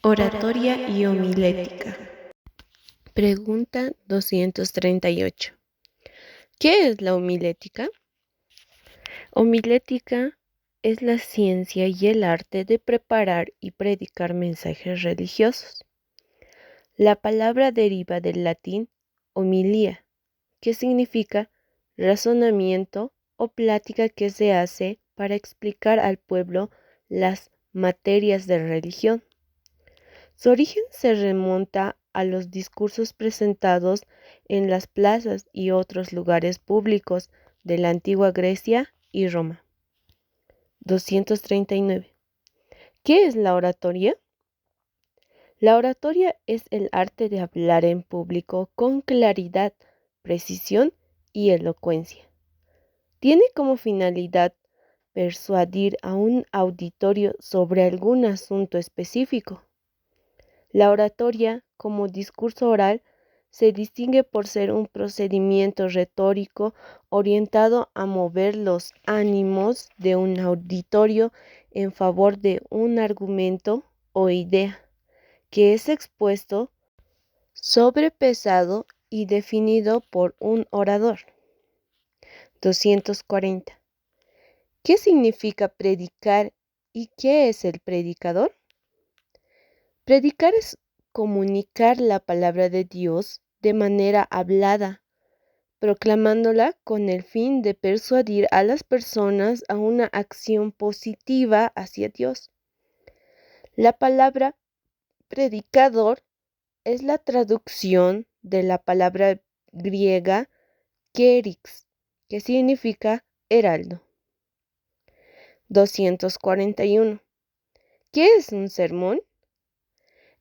Oratoria y homilética. Pregunta 238. ¿Qué es la homilética? Homilética es la ciencia y el arte de preparar y predicar mensajes religiosos. La palabra deriva del latín homilia, que significa razonamiento o plática que se hace para explicar al pueblo las materias de religión. Su origen se remonta a los discursos presentados en las plazas y otros lugares públicos de la antigua Grecia y Roma. 239. ¿Qué es la oratoria? La oratoria es el arte de hablar en público con claridad, precisión y elocuencia. Tiene como finalidad persuadir a un auditorio sobre algún asunto específico. La oratoria, como discurso oral, se distingue por ser un procedimiento retórico orientado a mover los ánimos de un auditorio en favor de un argumento o idea, que es expuesto, sobrepesado y definido por un orador. 240. ¿Qué significa predicar y qué es el predicador? Predicar es comunicar la palabra de Dios de manera hablada, proclamándola con el fin de persuadir a las personas a una acción positiva hacia Dios. La palabra predicador es la traducción de la palabra griega kerix, que significa heraldo. 241. ¿Qué es un sermón?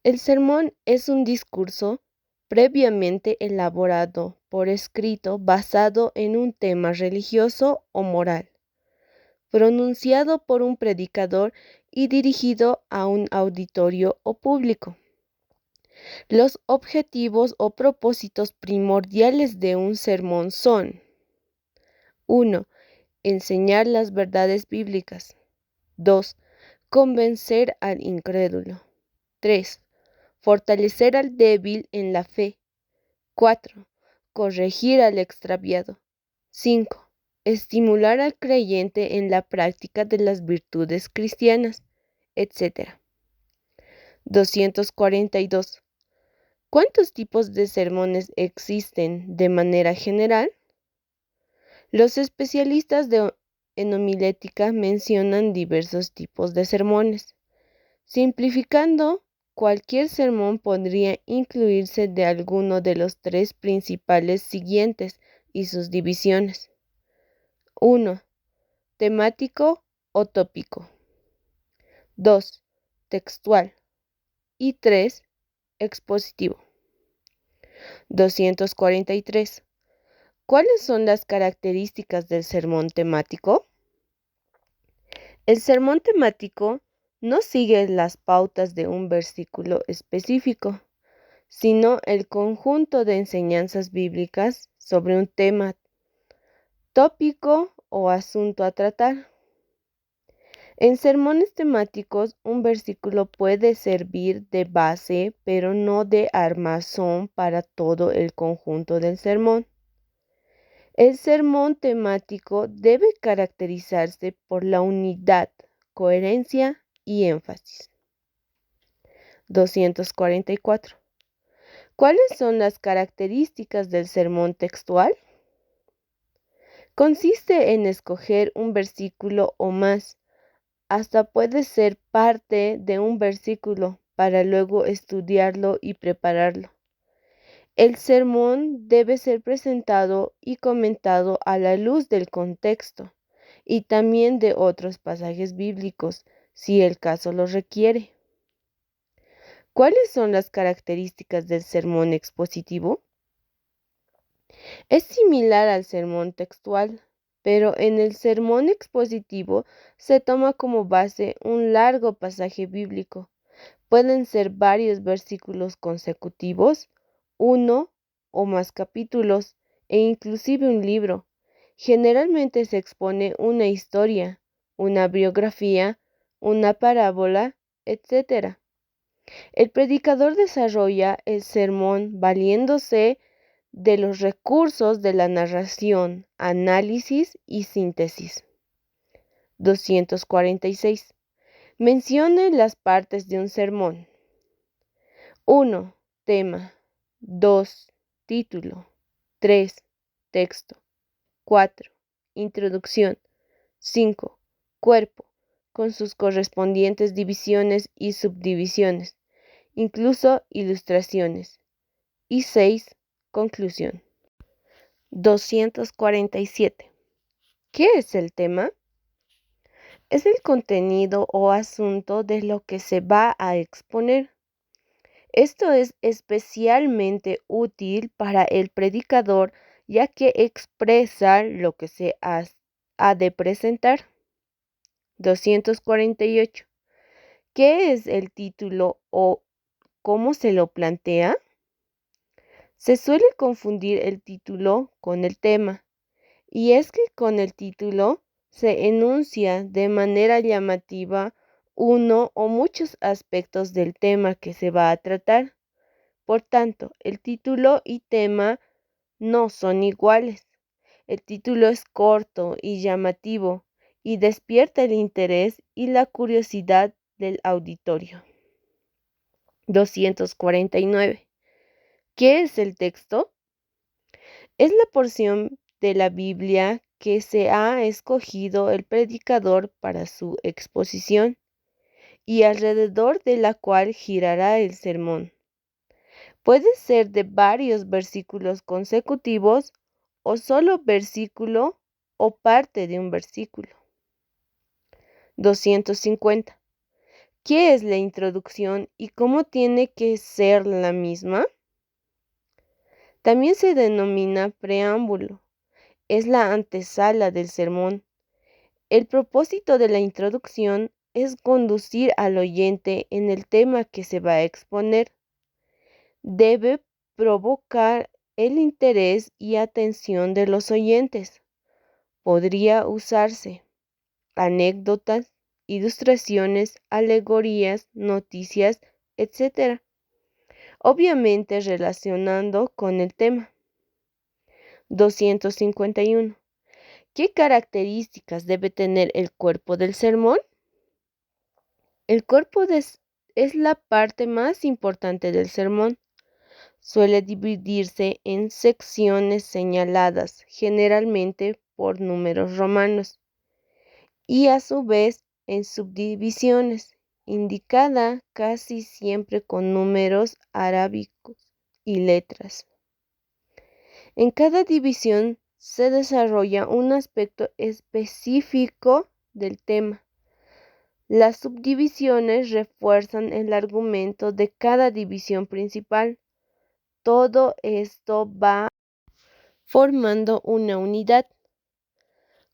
El sermón es un discurso previamente elaborado por escrito basado en un tema religioso o moral, pronunciado por un predicador y dirigido a un auditorio o público. Los objetivos o propósitos primordiales de un sermón son: 1. Enseñar las verdades bíblicas. 2. Convencer al incrédulo. 3. Fortalecer al débil en la fe. 4. Corregir al extraviado. 5. Estimular al creyente en la práctica de las virtudes cristianas, etc. 242. ¿Cuántos tipos de sermones existen de manera general? Los especialistas en homilética mencionan diversos tipos de sermones. Simplificando, cualquier sermón podría incluirse de alguno de los tres principales siguientes y sus divisiones. 1. Temático o tópico. 2. Textual. Y 3. Expositivo. 243. ¿Cuáles son las características del sermón temático? El sermón temático no sigue las pautas de un versículo específico, sino el conjunto de enseñanzas bíblicas sobre un tema, tópico o asunto a tratar. En sermones temáticos, un versículo puede servir de base, pero no de armazón para todo el conjunto del sermón. El sermón temático debe caracterizarse por la unidad, coherencia y énfasis. 244. ¿Cuáles son las características del sermón textual? Consiste en escoger un versículo o más, hasta puede ser parte de un versículo, para luego estudiarlo y prepararlo. El sermón debe ser presentado y comentado a la luz del contexto y también de otros pasajes bíblicos, si el caso lo requiere. ¿Cuáles son las características del sermón expositivo? Es similar al sermón textual, pero en el sermón expositivo se toma como base un largo pasaje bíblico. Pueden ser varios versículos consecutivos, uno o más capítulos, e inclusive un libro. Generalmente se expone una historia, una biografía, una parábola, etc. El predicador desarrolla el sermón valiéndose de los recursos de la narración, análisis y síntesis. 246. Mencione las partes de un sermón. 1. Tema. 2. Título. 3. Texto. 4. Introducción. 5. Cuerpo, con sus correspondientes divisiones y subdivisiones, incluso ilustraciones. Y 6. Conclusión. 247. ¿Qué es el tema? Es el contenido o asunto de lo que se va a exponer. Esto es especialmente útil para el predicador, ya que expresa lo que se ha de presentar. 248. ¿Qué es el título o cómo se lo plantea? Se suele confundir el título con el tema, y es que con el título se enuncia de manera llamativa uno o muchos aspectos del tema que se va a tratar. Por tanto, el título y tema no son iguales. El título es corto y llamativo y despierta el interés y la curiosidad del auditorio. 249. ¿Qué es el texto? Es la porción de la Biblia que se ha escogido el predicador para su exposición y alrededor de la cual girará el sermón. Puede ser de varios versículos consecutivos o solo versículo o parte de un versículo. 250. ¿Qué es la introducción y cómo tiene que ser la misma? También se denomina preámbulo. Es la antesala del sermón. El propósito de la introducción es conducir al oyente en el tema que se va a exponer. Debe provocar el interés y atención de los oyentes. Podría usarse anécdotas, ilustraciones, alegorías, noticias, etc. Obviamente relacionando con el tema. 251. ¿Qué características debe tener el cuerpo del sermón? El cuerpo es la parte más importante del sermón. Suele dividirse en secciones señaladas, generalmente por números romanos, y a su vez en subdivisiones, indicada casi siempre con números arábicos y letras. En cada división se desarrolla un aspecto específico del tema. Las subdivisiones refuerzan el argumento de cada división principal. Todo esto va formando una unidad,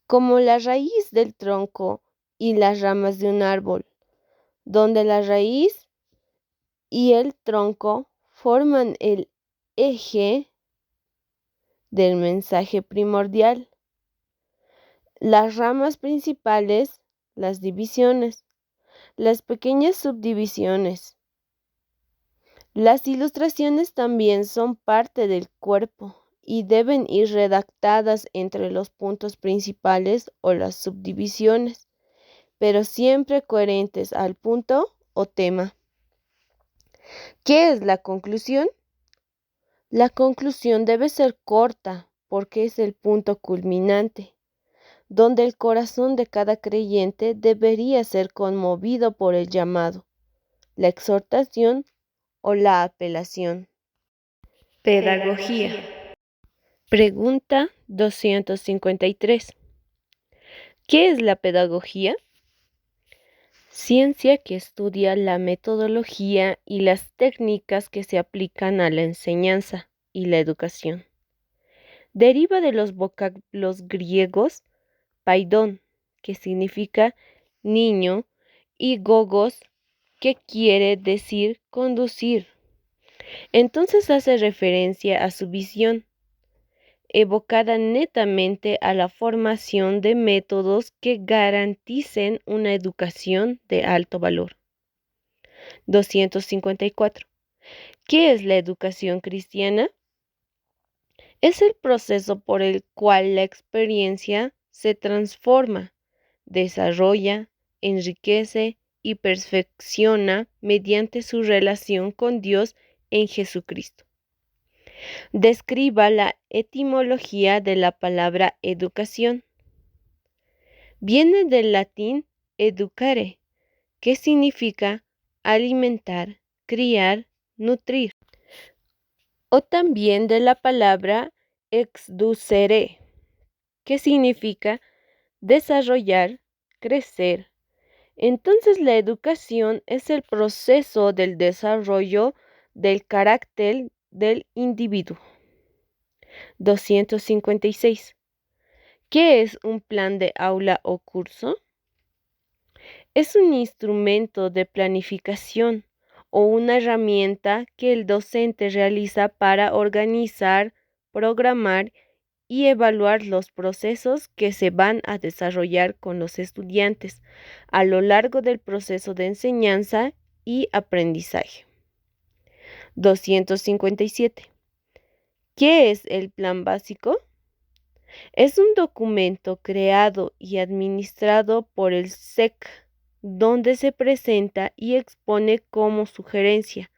como la raíz del tronco y las ramas de un árbol, donde la raíz y el tronco forman el eje del mensaje primordial. Las ramas principales, las divisiones, las pequeñas subdivisiones. Las ilustraciones también son parte del cuerpo y deben ir redactadas entre los puntos principales o las subdivisiones, pero siempre coherentes al punto o tema. ¿Qué es la conclusión? La conclusión debe ser corta porque es el punto culminante, donde el corazón de cada creyente debería ser conmovido por el llamado, la exhortación o la apelación. Pedagogía. Pregunta 253. ¿Qué es la pedagogía? Ciencia que estudia la metodología y las técnicas que se aplican a la enseñanza y la educación. Deriva de los vocablos griegos paidón, que significa niño, y gogos, que quiere decir conducir. Entonces hace referencia a su visión, evocada netamente a la formación de métodos que garanticen una educación de alto valor. 254. ¿Qué es la educación cristiana? Es el proceso por el cual la experiencia se transforma, desarrolla, enriquece y perfecciona mediante su relación con Dios en Jesucristo. Describa la etimología de la palabra educación. Viene del latín educare, que significa alimentar, criar, nutrir, o también de la palabra exducere, que significa desarrollar, crecer. Entonces la educación es el proceso del desarrollo del carácter del individuo. 256. ¿Qué es un plan de aula o curso? Es un instrumento de planificación o una herramienta que el docente realiza para organizar, programar y evaluar los procesos que se van a desarrollar con los estudiantes a lo largo del proceso de enseñanza y aprendizaje. 257. ¿Qué es el plan básico? Es un documento creado y administrado por el SEC, donde se presenta y expone como sugerencia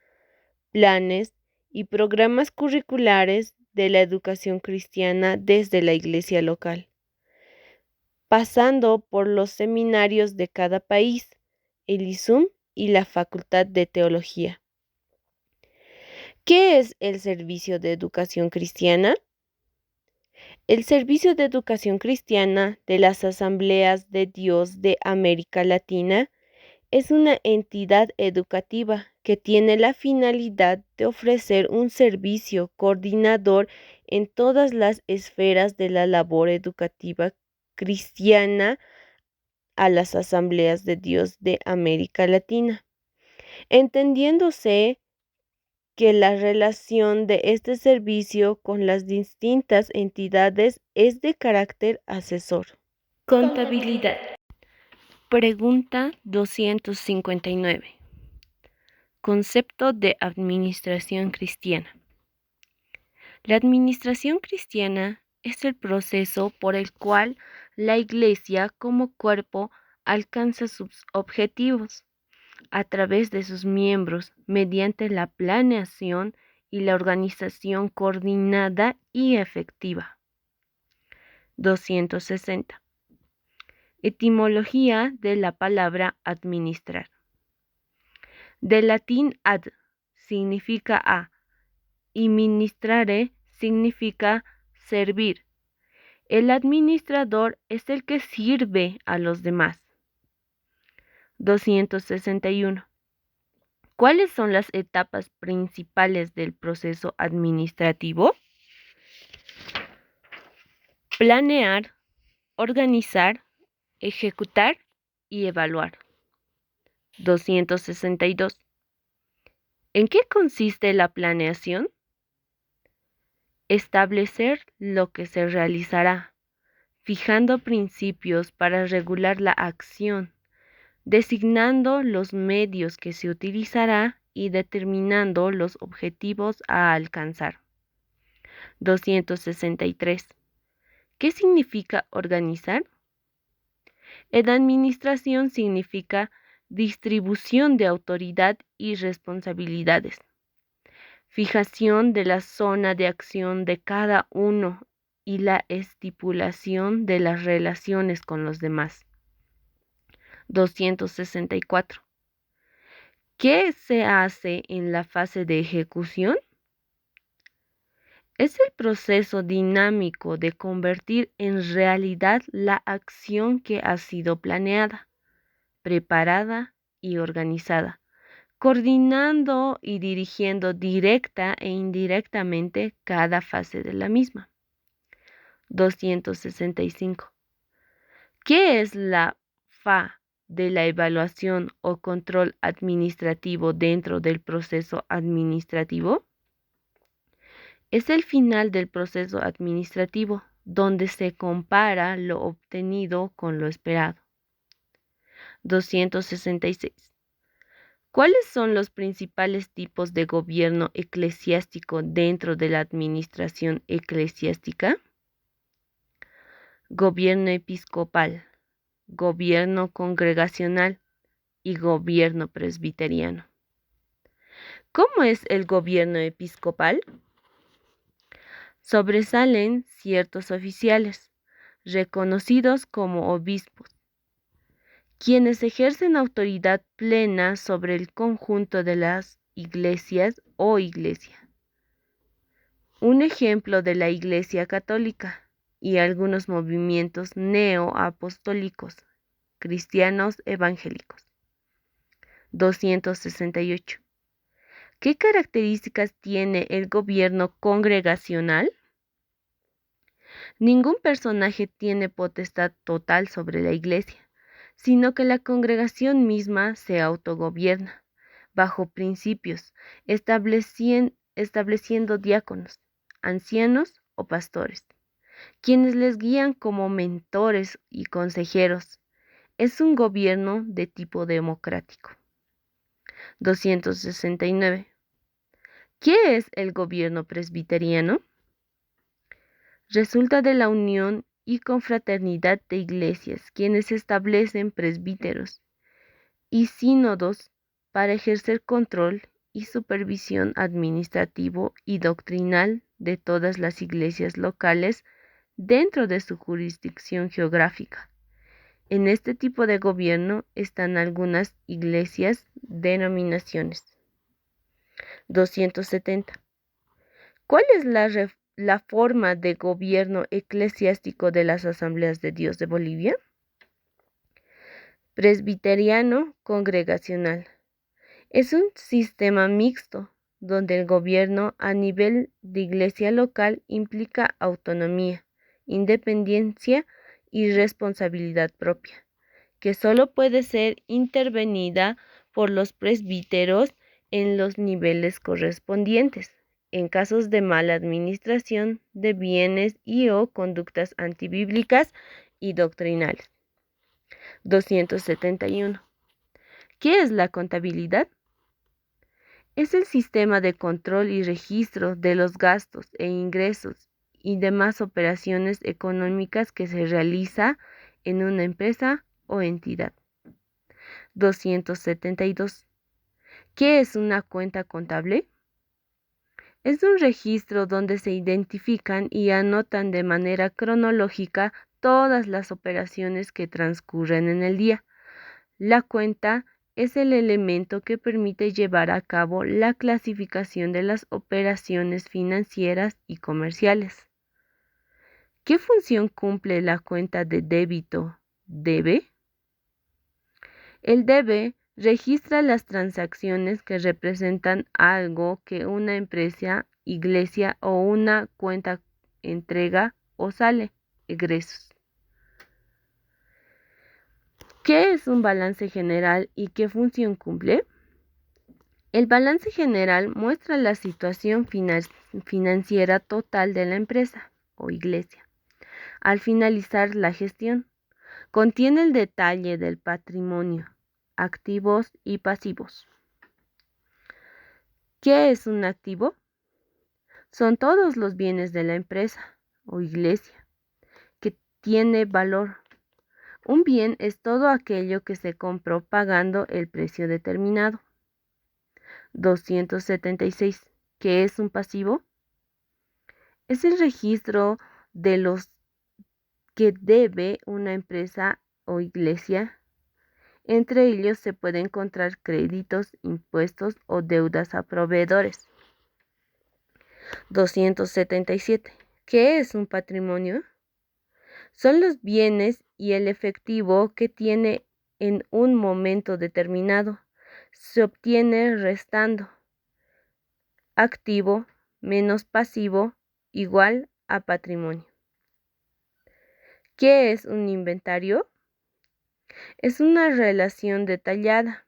planes y programas curriculares de la educación cristiana desde la iglesia local, pasando por los seminarios de cada país, el ISUM y la Facultad de Teología. ¿Qué es el Servicio de Educación Cristiana? El Servicio de Educación Cristiana de las Asambleas de Dios de América Latina es una entidad educativa que tiene la finalidad de ofrecer un servicio coordinador en todas las esferas de la labor educativa cristiana a las Asambleas de Dios de América Latina, entendiéndose que la relación de este servicio con las distintas entidades es de carácter asesor. Contabilidad. Pregunta 259. Concepto de administración cristiana. La administración cristiana es el proceso por el cual la Iglesia como cuerpo alcanza sus objetivos a través de sus miembros mediante la planeación y la organización coordinada y efectiva. 260. Etimología de la palabra administrar. Del latín ad significa a y ministrare significa servir. El administrador es el que sirve a los demás. 261. ¿Cuáles son las etapas principales del proceso administrativo? Planear, organizar, ejecutar y evaluar. 262. ¿En qué consiste la planeación? Establecer lo que se realizará, fijando principios para regular la acción, designando los medios que se utilizará y determinando los objetivos a alcanzar. 263. ¿Qué significa organizar? En administración significa distribución de autoridad y responsabilidades, fijación de la zona de acción de cada uno y la estipulación de las relaciones con los demás. 264. ¿Qué se hace en la fase de ejecución? Es el proceso dinámico de convertir en realidad la acción que ha sido planeada, preparada y organizada, coordinando y dirigiendo directa e indirectamente cada fase de la misma. 265. ¿Qué es la FA de la evaluación o control administrativo dentro del proceso administrativo? Es el final del proceso administrativo, donde se compara lo obtenido con lo esperado. 266. ¿Cuáles son los principales tipos de gobierno eclesiástico dentro de la administración eclesiástica? Gobierno episcopal, gobierno congregacional y gobierno presbiteriano. ¿Cómo es el gobierno episcopal? Sobresalen ciertos oficiales, reconocidos como obispos, quienes ejercen autoridad plena sobre el conjunto de las iglesias o iglesia. Un ejemplo de la Iglesia Católica y algunos movimientos neoapostólicos, cristianos evangélicos. 268. ¿Qué características tiene el gobierno congregacional? Ningún personaje tiene potestad total sobre la iglesia, sino que la congregación misma se autogobierna, bajo principios, estableciendo diáconos, ancianos o pastores, quienes les guían como mentores y consejeros. Es un gobierno de tipo democrático. 269. ¿Qué es el gobierno presbiteriano? Resulta de la unión y confraternidad de iglesias, quienes establecen presbíteros y sínodos para ejercer control y supervisión administrativo y doctrinal de todas las iglesias locales dentro de su jurisdicción geográfica. En este tipo de gobierno están algunas iglesias denominaciones. 270. ¿Cuál es la forma de gobierno eclesiástico de las Asambleas de Dios de Bolivia? Presbiteriano congregacional. Es un sistema mixto donde el gobierno a nivel de iglesia local implica autonomía, independencia y responsabilidad propia, que solo puede ser intervenida por los presbíteros en los niveles correspondientes, en casos de mala administración de bienes y o conductas antibíblicas y doctrinales. 271. ¿Qué es la contabilidad? Es el sistema de control y registro de los gastos e ingresos y demás operaciones económicas que se realiza en una empresa o entidad. 272. ¿Qué es una cuenta contable? Es un registro donde se identifican y anotan de manera cronológica todas las operaciones que transcurren en el día. La cuenta es el elemento que permite llevar a cabo la clasificación de las operaciones financieras y comerciales. ¿Qué función cumple la cuenta de débito debe? El debe registra las transacciones que representan algo que una empresa, iglesia o una cuenta entrega o sale, egresos. ¿Qué es un balance general y qué función cumple? El balance general muestra la situación financiera total de la empresa o iglesia. Al finalizar la gestión, contiene el detalle del patrimonio, activos y pasivos. ¿Qué es un activo? Son todos los bienes de la empresa o iglesia que tiene valor. Un bien es todo aquello que se compró pagando el precio determinado. 276. ¿Qué es un pasivo? Es el registro de los que debe una empresa o iglesia. Entre ellos se pueden encontrar créditos, impuestos o deudas a proveedores. 277. ¿Qué es un patrimonio? Son los bienes y el efectivo que tiene en un momento determinado. Se obtiene restando activo menos pasivo igual a patrimonio. ¿Qué es un inventario? Es una relación detallada,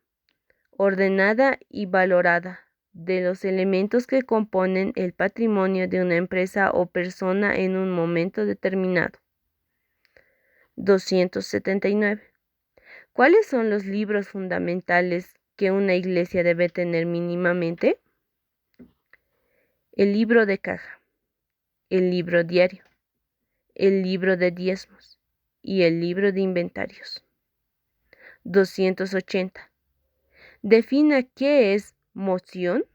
ordenada y valorada de los elementos que componen el patrimonio de una empresa o persona en un momento determinado. 279. ¿Cuáles son los libros fundamentales que una iglesia debe tener mínimamente? El libro de caja, el libro diario, el libro de diezmos y el libro de inventarios. 280. Defina qué es moción.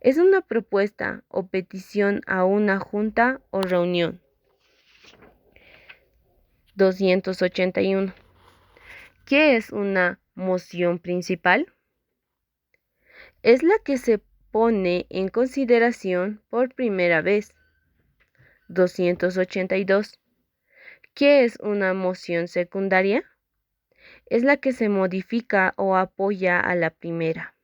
Es una propuesta o petición a una junta o reunión. 281. ¿Qué es una moción principal? Es la que se pone en consideración por primera vez. 282. ¿Qué es una moción secundaria? Es la que se modifica o apoya a la primera.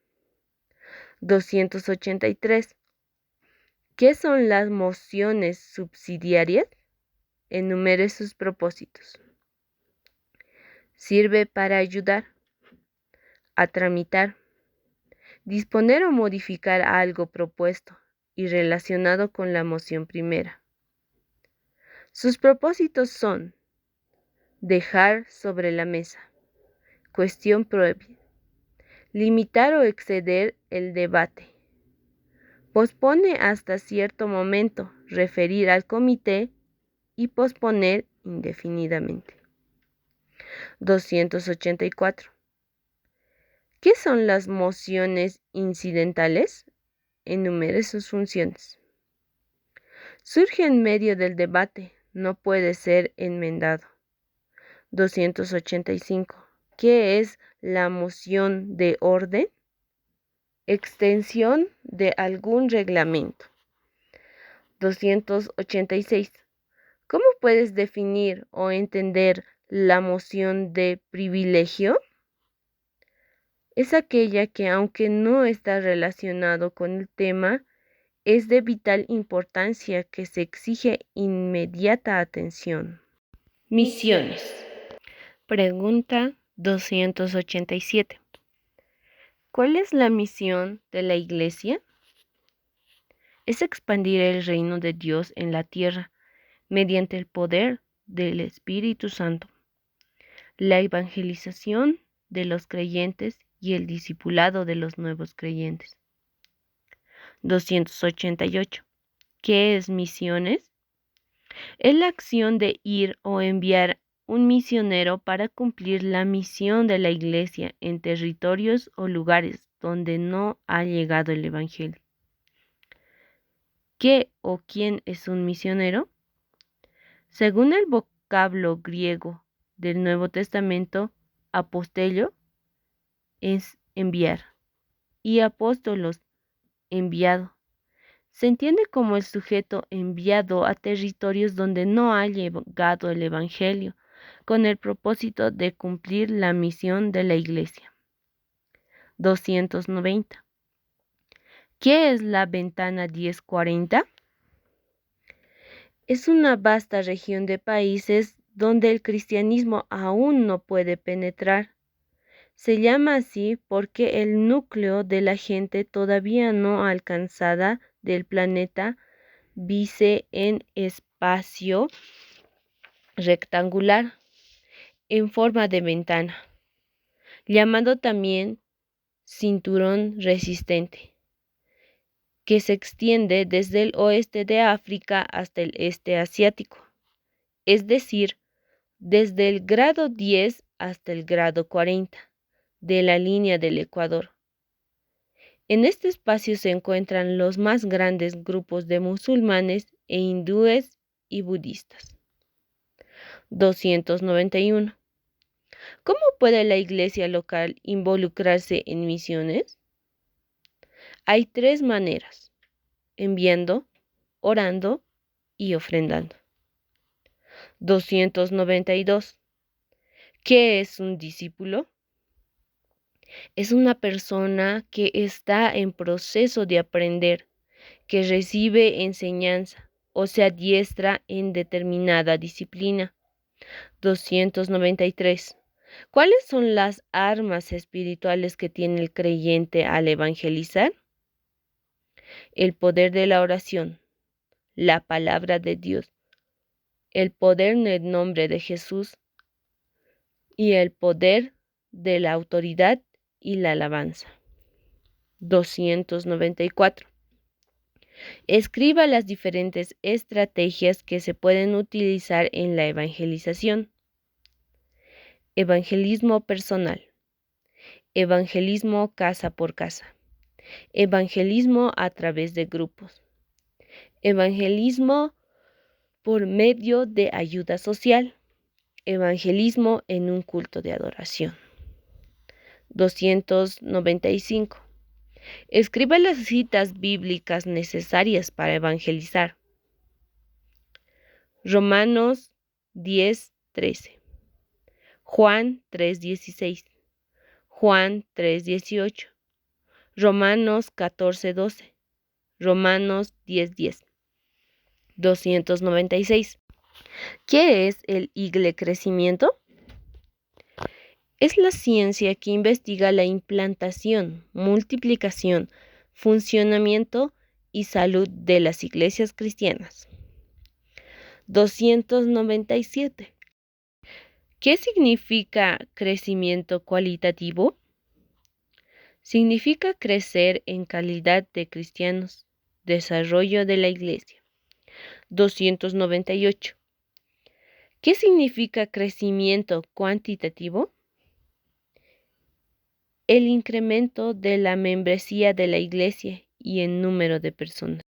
283. ¿Qué son las mociones subsidiarias? Enumere sus propósitos. Sirve para ayudar a tramitar, disponer o modificar algo propuesto y relacionado con la moción primera. Sus propósitos son dejar sobre la mesa, cuestión previa, limitar o exceder el debate, pospone hasta cierto momento, referir al comité y posponer indefinidamente. 284. ¿Qué son las mociones incidentales? Enumere sus funciones. Surge en medio del debate, no puede ser enmendado. 285. ¿Qué es la moción de orden? Extensión de algún reglamento. 286. ¿Cómo puedes definir o entender la moción de privilegio? Es aquella que, aunque no está relacionado con el tema, es de vital importancia que se exige inmediata atención. Misiones. Pregunta 287. ¿Cuál es la misión de la Iglesia? Es expandir el reino de Dios en la tierra mediante el poder del Espíritu Santo, la evangelización de los creyentes y el discipulado de los nuevos creyentes. 288. ¿Qué es misiones? Es la acción de ir o enviar un misionero para cumplir la misión de la Iglesia en territorios o lugares donde no ha llegado el Evangelio. ¿Qué o quién es un misionero? Según el vocablo griego del Nuevo Testamento, apostello es enviar y apóstolos enviado. Se entiende como el sujeto enviado a territorios donde no ha llegado el Evangelio, con el propósito de cumplir la misión de la Iglesia. 290. ¿Qué es la ventana 1040? Es una vasta región de países donde el cristianismo aún no puede penetrar. Se llama así porque el núcleo de la gente todavía no alcanzada del planeta vise en espacio rectangular en forma de ventana, llamado también cinturón resistente, que se extiende desde el oeste de África hasta el este asiático, es decir, desde el grado 10 hasta el grado 40 de la línea del Ecuador. En este espacio se encuentran los más grandes grupos de musulmanes e hindúes y budistas. 291. ¿Cómo puede la iglesia local involucrarse en misiones? Hay tres maneras: enviando, orando y ofrendando. 292. ¿Qué es un discípulo? Es una persona que está en proceso de aprender, que recibe enseñanza o se adiestra en determinada disciplina. 293. ¿Cuáles son las armas espirituales que tiene el creyente al evangelizar? El poder de la oración, la palabra de Dios, el poder en el nombre de Jesús y el poder de la autoridad y la alabanza. 294. Escriba las diferentes estrategias que se pueden utilizar en la evangelización. Evangelismo personal. Evangelismo casa por casa. Evangelismo a través de grupos. Evangelismo por medio de ayuda social. Evangelismo en un culto de adoración. 295. Escriba las citas bíblicas necesarias para evangelizar. Romanos 10:13. Juan 3:16. Juan 3:18. Romanos 14:12. Romanos 10:10. 296. ¿Qué es el iglecrecimiento? Es la ciencia que investiga la implantación, multiplicación, funcionamiento y salud de las iglesias cristianas. 297. ¿Qué significa crecimiento cualitativo? Significa crecer en calidad de cristianos, desarrollo de la iglesia. 298. ¿Qué significa crecimiento cuantitativo? El incremento de la membresía de la iglesia y en número de personas.